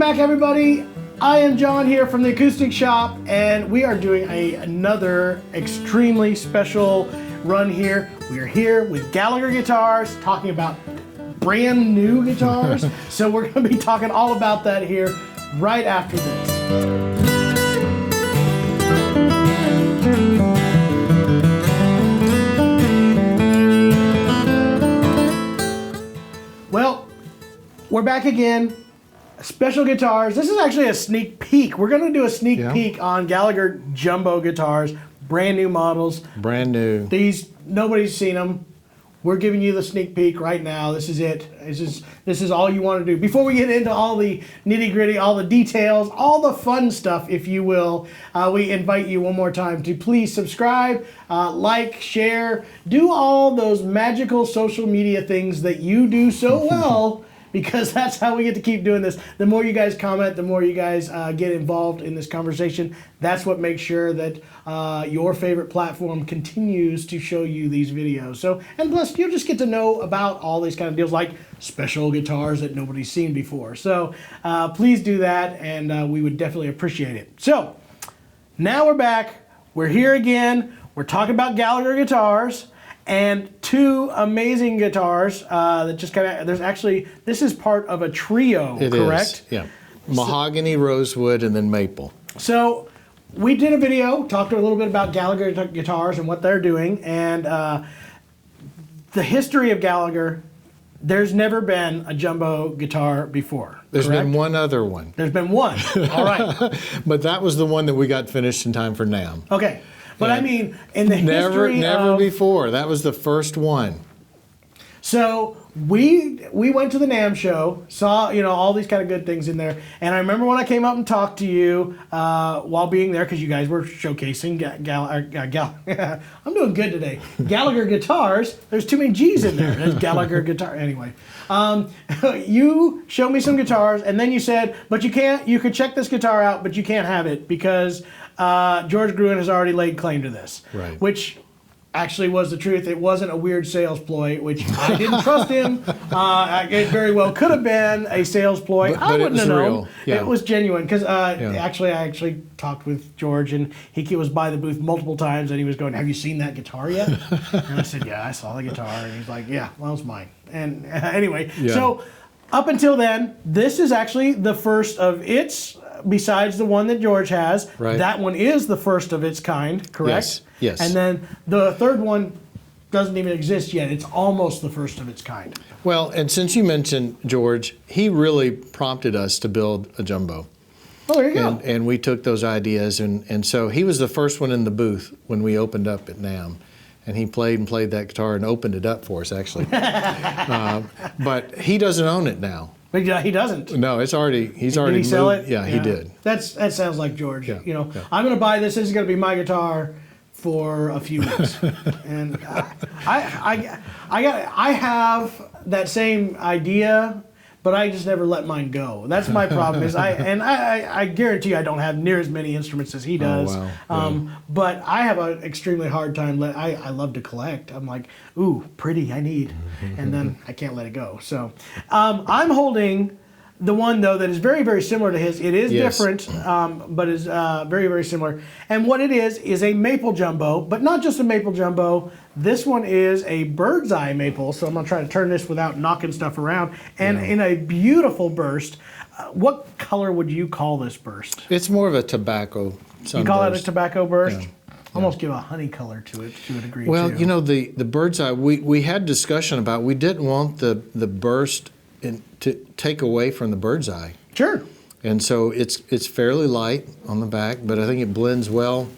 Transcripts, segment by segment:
back, everybody. I am John here from the Acoustic Shop, and we are doing another extremely special run here. We are here with Gallagher Guitars, talking about brand new guitars. So we're going to be talking all about that here right after this. Well, we're back again. Special guitars. This is actually a sneak peek. We're going to do a sneak peek on Gallagher jumbo guitars, brand new models. Brand new. These, nobody's seen them. We're giving you the sneak peek right now. This is it. This is all you want to do. Before we get into all the nitty gritty, all the details, all the fun stuff, if you will, we invite you one more time to please subscribe, like, share, do all those magical social media things that you do so well. Because that's how we get to keep doing this. The more you guys comment, the more you guys get involved in this conversation. That's what makes sure that your favorite platform continues to show you these videos. So, and plus, you'll just get to know about all these kind of deals, like special guitars that nobody's seen before. So, please do that, and we would definitely appreciate it. So, now we're back. We're here again. We're talking about Gallagher Guitars. And two amazing guitars that just kind of, there's actually, this is part of a trio, correct? Yeah. Mahogany, rosewood, and then maple. So we did a video, talked a little bit about Gallagher Guitars and what they're doing. And the history of Gallagher, there's never been a jumbo guitar before. There's correct? been one other one. There's been one. All right. But that was the one that we got finished in time for NAMM. Okay. But I mean, in the history never before. That was the first one. So we went to the NAMM show, saw all these kind of good things in there, and I remember when I came up and talked to you while being there, because you guys were showcasing I'm doing good today. Gallagher Guitars. There's too many G's in there. There's Gallagher Guitar. Anyway, you showed me some guitars, and then you said, but you can't. You could check this guitar out, but you can't have it because George Gruen has already laid claim to this. Right. Which actually was the truth. It wasn't a weird sales ploy, which I didn't trust him. It very well could have been a sales ploy. I wouldn't have known. Yeah. It was genuine because I actually talked with George, and he was by the booth multiple times, and he was going, "Have you seen that guitar yet?" And I said, "Yeah, I saw the guitar." And he's like, "Yeah, well, it's mine." And anyway, so up until then, this is actually the first of its. Besides the one that George has, that one is the first of its kind, correct? Yes. And then the third one doesn't even exist yet. It's almost the first of its kind. Well, and since you mentioned George, he really prompted us to build a jumbo. Oh, there you go. And we took those ideas, and so he was the first one in the booth when we opened up at NAMM. And he played that guitar and opened it up for us, actually. But he doesn't own it now. But he doesn't. No, he's already Did he sell moved. it? Yeah, he did. That sounds like George. Yeah. I'm going to buy this. This is going to be my guitar for a few weeks. And I have that same idea, but I just never let mine go. That's my problem. I guarantee I don't have near as many instruments as he does. Oh, wow. But I have an extremely hard time. I love to collect. I'm like, ooh, pretty, I need. And then I can't let it go. So I'm holding the one, though, that is very, very similar to his. It is different, but is very, very similar. And what it is a maple jumbo, but not just a maple jumbo. This one is a bird's eye maple, so I'm going to try to turn this without knocking stuff around. And in a beautiful burst. What color would you call this burst? It's more of a tobacco sunburst. You call it a tobacco burst? Yeah. Almost give a honey color to it to a degree, well, too. the bird's eye, we had discussion about, we didn't want the burst to take away from the bird's eye. Sure. And so it's fairly light on the back, but I think it blends well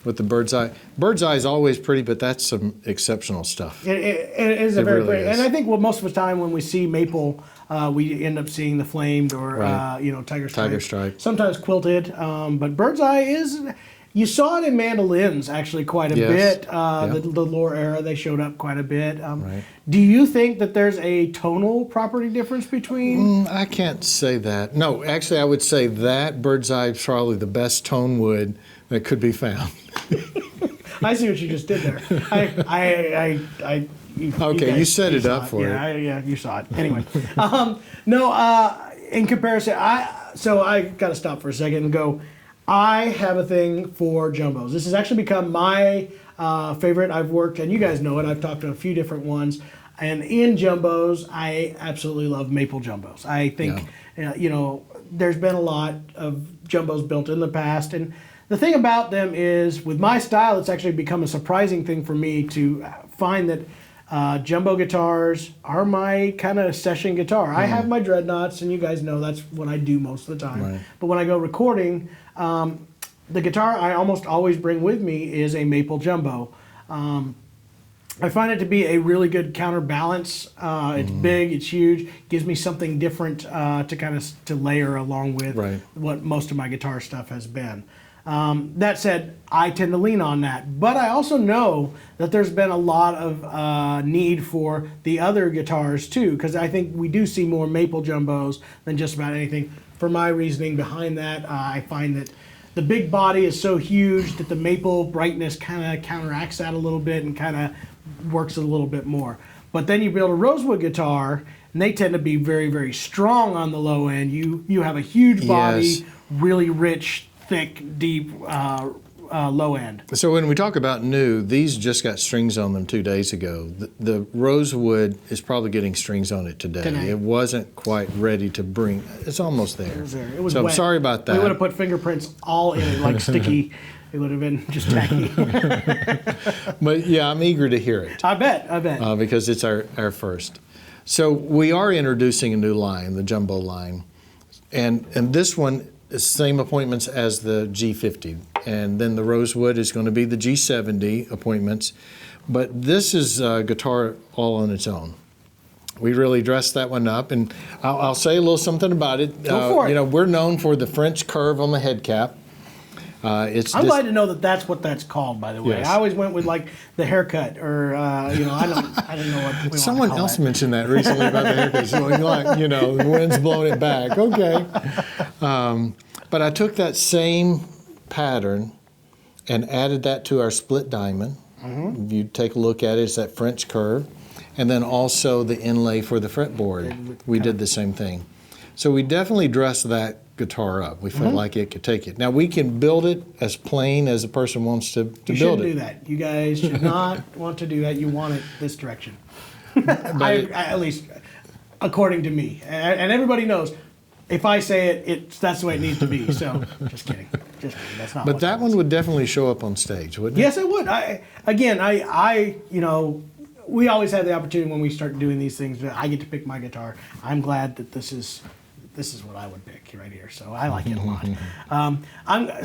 with the bird's eye. Bird's eye is always pretty, but that's some exceptional stuff. It is a very really pretty. is. And I think most of the time when we see maple, we end up seeing the flamed or tiger stripe. Tiger stripe. Sometimes quilted, but bird's eye is. You saw it in mandolins actually quite a bit. The lower era, they showed up quite a bit. Do you think that there's a tonal property difference between? I can't say that. No, actually, I would say that bird's eye is probably the best tone wood that could be found. I see what you just did there. You set it up for it. Yeah, you saw it. Anyway, in comparison, So I got to stop for a second and go. I have a thing for jumbos. This has actually become my favorite. I've worked, and you guys know it. I've talked to a few different ones, and in jumbos, I absolutely love maple jumbos. I think there's been a lot of jumbos built in the past, and the thing about them is, with my style, it's actually become a surprising thing for me to find that jumbo guitars are my kind of session guitar. I have my dreadnoughts, and you guys know that's what I do most of the time. Right. But when I go recording, the guitar I almost always bring with me is a maple jumbo. I find it to be a really good counterbalance. It's big, it's huge, gives me something different to kind of to layer along with what most of my guitar stuff has been. That said, I tend to lean on that, but I also know that there's been a lot of need for the other guitars too, because I think we do see more maple jumbos than just about anything. For my reasoning behind that, I find that the big body is so huge that the maple brightness kind of counteracts that a little bit and kind of works a little bit more. But then you build a rosewood guitar, and they tend to be very, very strong on the low end. You have a huge body, really rich, thick, deep, low end. So when we talk about new, these just got strings on them 2 days ago. The rosewood is probably getting strings on it today. It wasn't quite ready to bring. It's almost there. It was so wet. I'm sorry about that. We would have put fingerprints all in it, like sticky. It would have been just tacky. But yeah, I'm eager to hear it. I bet. Because it's our first. So we are introducing a new line, the jumbo line, and this one. It's the same appointments as the G50, and then the rosewood is going to be the G70 appointments, but this is a guitar all on its own. We really dressed that one up, and I'll say a little something about it. Go for it. We're known for the French curve on the head cap. I'm glad to know that that's what that's called, by the way. Yes. I always went with like the haircut, or I don't know what we Someone want to call else that. mentioned that recently about the haircut. So like, the wind's blowing it back. Okay. But I took that same pattern and added that to our split diamond. If you take a look at it, it's that French curve. And then also the inlay for the fretboard. We did the same thing. So we definitely dressed that guitar up. We felt like it could take it. Now we can build it as plain as a person wants to build it. You shouldn't do that. You guys should not want to do that. You want it this direction. At least according to me. And everybody knows, if I say it, that's the way it needs to be. So just kidding. That's not. But that one would definitely show up on stage, wouldn't it? Yes, it would. We always have the opportunity when we start doing these things. I get to pick my guitar. I'm glad that this is what I would pick right here. So I like it a lot.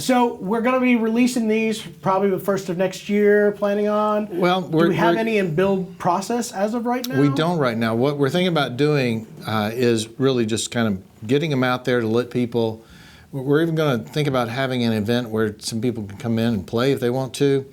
So we're going to be releasing these probably the first of next year. Planning on. Well, do we have any in build process as of right now? We don't right now. What we're thinking about doing is really just kind of getting them out there to let people. We're even going to think about having an event where some people can come in and play if they want to.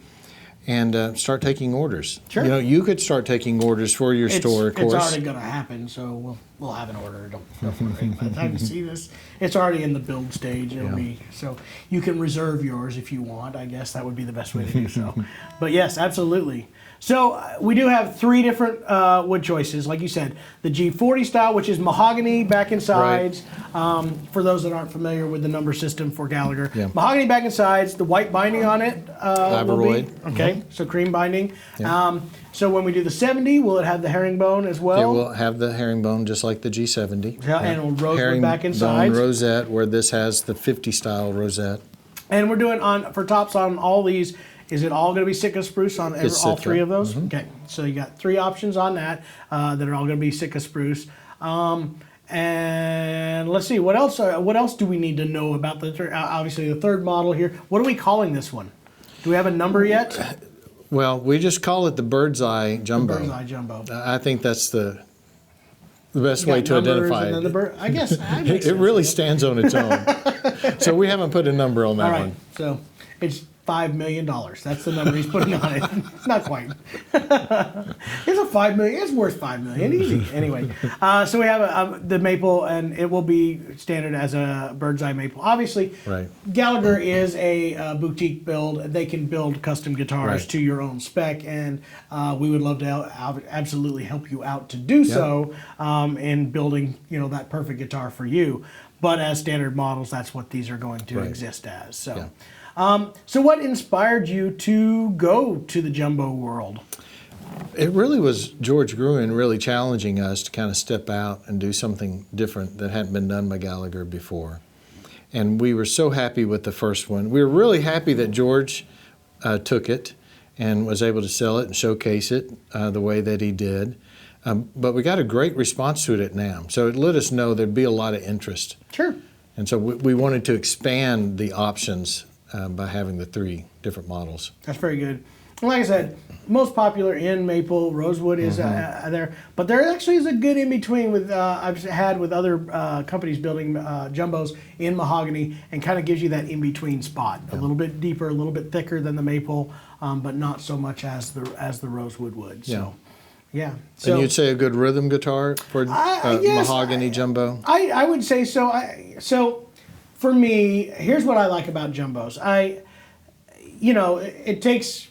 And start taking orders. Sure. You could start taking orders for your store, of course. It's already going to happen, so we'll have an order. Don't worry. By the time you see this, it's already in the build stage. It'll be so you can reserve yours if you want. I guess that would be the best way to do so. But yes, absolutely. So we do have 3 different wood choices, like you said. The G40 style, which is mahogany back and sides. Right. For those that aren't familiar with the number system for Gallagher, mahogany back and sides. The white binding on it will be okay. So cream binding. Yeah. So when we do the 70, will it have the herringbone as well? It will have the herringbone just like the G70. Yeah, and it'll rosewood back and sides. Rosette, where this has the 50 style rosette. And we're doing for tops on all these. Is it all going to be Sitka spruce on all 3 of those? Okay, so you got 3 options on that that are all going to be Sitka spruce. And let's see, what else? What else do we need to know about obviously the 3rd model here? What are we calling this one? Do we have a number yet? Well, we just call it the Bird's Eye Jumbo. Bird's Eye Jumbo. I think that's the best way to identify it. I guess it really stands on its own. So we haven't put a number on that all right, one. So it's $5 million. That's the number he's putting on it. It's not quite. It's a $5 million. It's worth $5 million. Easy. Anyway, so we have the maple, and it will be standard as a Bird's Eye maple. Obviously, right. Gallagher is a boutique build. They can build custom guitars to your own spec, and we would love to absolutely help you out to do so in building that perfect guitar for you. but as standard models, that's what these are going to exist as. So, Yeah. So what inspired you to go to the jumbo world? It really was George Gruen really challenging us to kind of step out and do something different that hadn't been done by Gallagher before. And we were so happy with the first one. We were really happy that George took it and was able to sell it and showcase it the way that he did. But we got a great response to it at NAMM. So it let us know there'd be a lot of interest. Sure. And so we wanted to expand the options by having the 3 different models. That's very good. And like I said, most popular in maple, rosewood is there, but there actually is a good in between with I've had with other companies building jumbos in mahogany, and kind of gives you that in between spot, a little bit deeper, a little bit thicker than the maple, but not so much as the rosewood would. So, yeah. So, and you'd say a good rhythm guitar for yes, mahogany jumbo? I would say so. So for me, here's what I like about jumbos. It takes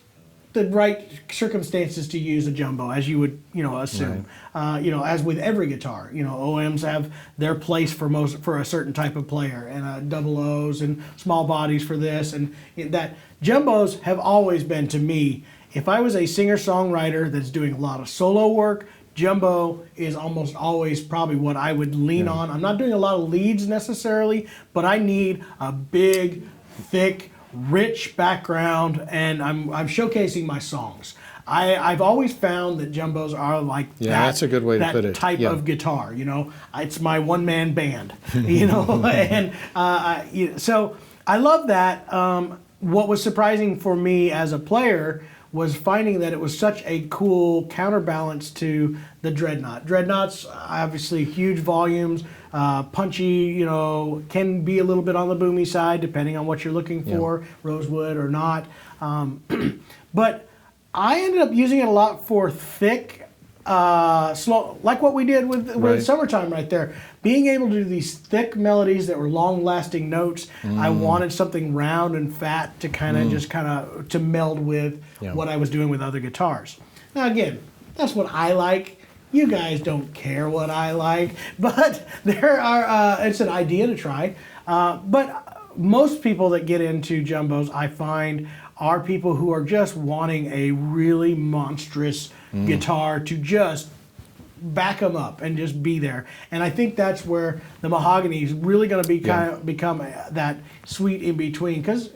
the right circumstances to use a jumbo, as you would, assume. Right. As with every guitar, OMs have their place for a certain type of player, and double O's and small bodies for this, and that jumbos have always been, to me, if I was a singer-songwriter that's doing a lot of solo work, jumbo is almost always probably what I would lean on. I'm not doing a lot of leads necessarily, but I need a big, thick, rich background, and I'm showcasing my songs. I've always found that jumbos are like that's a good way to put it. Type of guitar. It's my one-man band. And so I love that. What was surprising for me as a player was finding that it was such a cool counterbalance to the dreadnought. Dreadnoughts, obviously huge volumes, punchy, can be a little bit on the boomy side depending on what you're looking for, rosewood or not. But I ended up using it a lot for thick, slow, like what we did with Summertime right there. Being able to do these thick melodies that were long-lasting notes, I wanted something round and fat to to meld with what I was doing with other guitars. Now again, that's what I like. You guys don't care what I like, but there are. It's an idea to try. But most people that get into jumbos, I find, are people who are just wanting a really monstrous guitar to just back them up and just be there. And I think that's where the mahogany is really going to become that sweet in between, because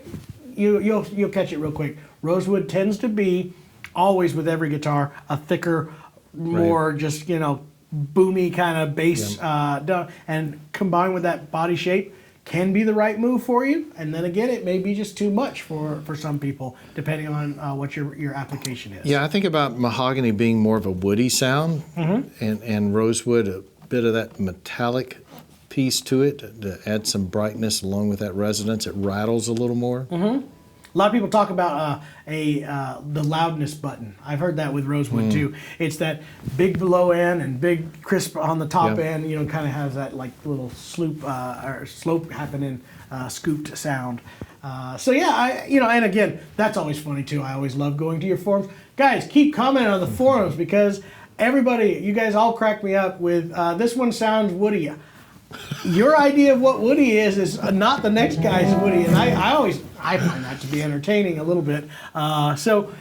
you'll catch it real quick. Rosewood tends to be always with every guitar a thicker, more just boomy kind of bass, and combined with that body shape can be the right move for you. And then again, it may be just too much for some people, depending on what your application is. Yeah, I think about mahogany being more of a woody sound, and rosewood a bit of that metallic piece to it to add some brightness along with that resonance. It rattles a little more. A lot of people talk about the loudness button. I've heard that with rosewood too. It's that big low end and big crisp on the top end. Kind of has that like little slope happening, scooped sound. And again, that's always funny too. I always love going to your forums. Guys, keep commenting on the forums, because you guys all crack me up with this one sounds woody. Your idea of what woody is not the next guy's woody, and I find that to be entertaining a little bit. So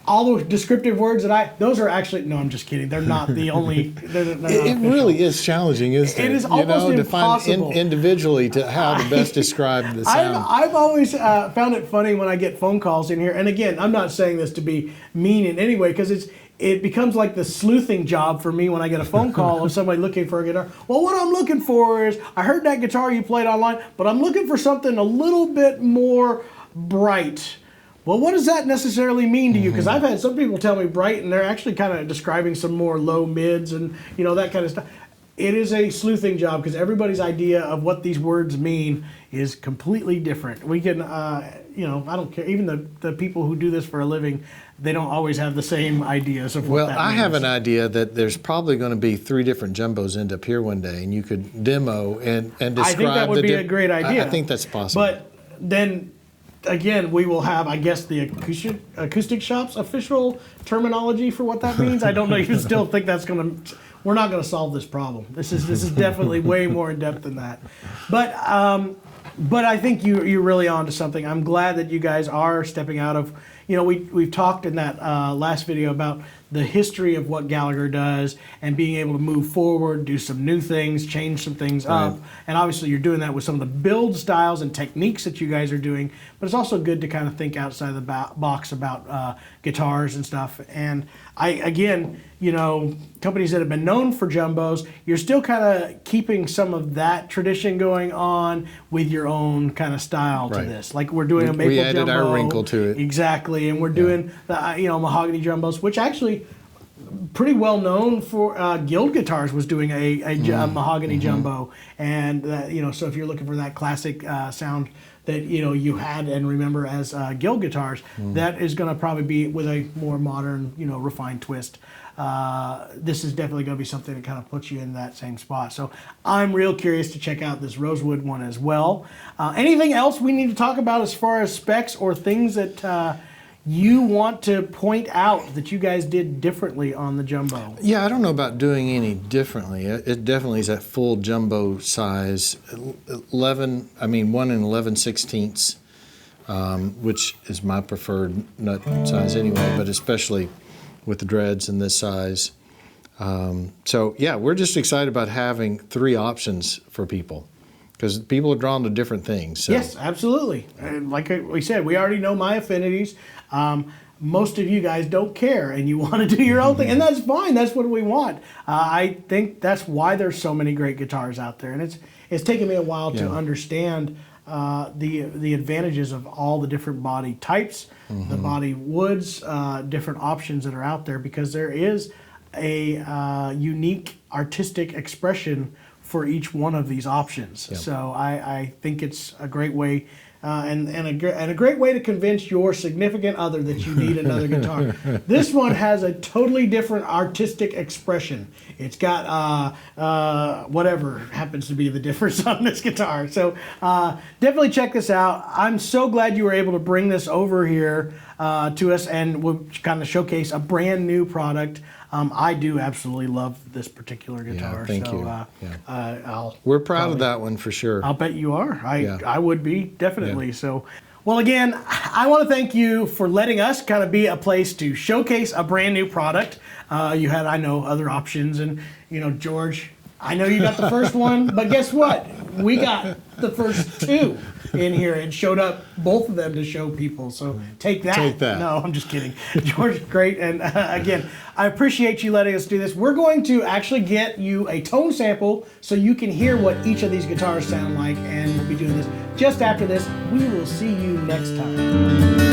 all those descriptive words those are actually, no, I'm just kidding. They're not the only. They're not it really is challenging, isn't it? It is almost impossible. To find individually to how to best describe the sound. I've always found it funny when I get phone calls in here, and again, I'm not saying this to be mean in any way, because it becomes like the sleuthing job for me when I get a phone call of somebody looking for a guitar. Well, what I'm looking for is, I heard that guitar you played online, but I'm looking for something a little bit more bright. Well, what does that necessarily mean to you? Because I've had some people tell me bright, and they're actually kind of describing some more low mids and that kind of stuff. It is a sleuthing job, because everybody's idea of what these words mean is completely different. We can, I don't care. Even the people who do this for a living, they don't always have the same ideas of what that means. Well, I have an idea that there's probably going to be 3 different jumbos end up here one day, and you could demo and describe. I think that would be a great idea. I think that's possible. But then again, we will have, I guess, the acoustic shop's official terminology for what that means. I don't know. You still think that's going to? We're not going to solve this problem. This is definitely way more in depth than that. But I think you're really onto something. I'm glad that you guys are stepping out of. We've talked in that last video about the history of what Gallagher does and being able to move forward, do some new things, change some things up. And obviously you're doing that with some of the build styles and techniques that you guys are doing, but it's also good to kind of think outside the box about guitars and stuff. And companies that have been known for jumbos, you're still kind of keeping some of that tradition going on with your own kind of style to this. Like we're doing a maple jumbo. We added our wrinkle to it. Exactly, and we're doing the mahogany jumbos, which actually pretty well known for. Guild Guitars was doing a mahogany jumbo, and so if you're looking for that classic sound that you had and remember as Guild Guitars, that is going to probably be with a more modern, refined twist. This is definitely going to be something that kind of puts you in that same spot. So I'm real curious to check out this rosewood one as well. Anything else we need to talk about as far as specs or things that you want to point out that you guys did differently on the jumbo? Yeah, I don't know about doing any differently. It definitely is that full jumbo size, 1 and 11/16, which is my preferred nut size anyway, but especially with the dreads in this size. So yeah, we're just excited about having 3 options for people, because people are drawn to different things. So. Yes, absolutely. And like we said, we already know my affinities. Most of you guys don't care and you want to do your own thing, and that's fine. That's what we want. I think that's why there's so many great guitars out there, and it's taken me a while to understand the advantages of all the different body types, the body woods, different options that are out there, because there is a unique artistic expression for each one of these options. Yep. So I think it's a great way and a great way to convince your significant other that you need another guitar. This one has a totally different artistic expression. It's got whatever happens to be the difference on this guitar. So definitely check this out. I'm so glad you were able to bring this over here to us, and we'll kind of showcase a brand new product. I do absolutely love this particular guitar. Yeah, thank you. We're proud of that one for sure. I'll bet you are. I would be, definitely. Yeah. So, well, again, I want to thank you for letting us kind of be a place to showcase a brand new product. You had, I know, other options, and George, I know you got the first one, but guess what? We got the first 2 in here and showed up, both of them, to show people. So take that. Take that. No, I'm just kidding. George, great. And again, I appreciate you letting us do this. We're going to actually get you a tone sample so you can hear what each of these guitars sound like, and we'll be doing this just after this. We will see you next time.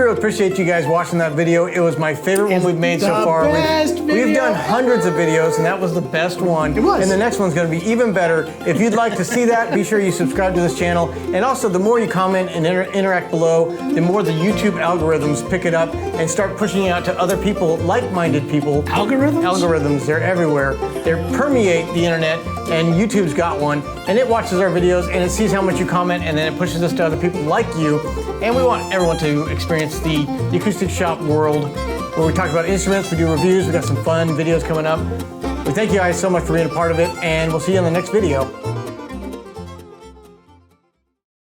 really appreciate you guys watching that video. It was my favorite one we've made so the far. best We've video done hundreds of videos, and that was the best one. It was. And the next one's going to be even better. If you'd like to see that, be sure you subscribe to this channel. And also, the more you comment and interact below, the more the YouTube algorithms pick it up and start pushing it out to other people, like-minded people. Algorithms? Algorithms, they're everywhere. They permeate the internet, and YouTube's got one, and it watches our videos, and it sees how much you comment, and then it pushes us to other people like you. And we want everyone to experience the acoustic shop world, where we talk about instruments, we do reviews, we got some fun videos coming up. We thank you guys so much for being a part of it, and we'll see you in the next video.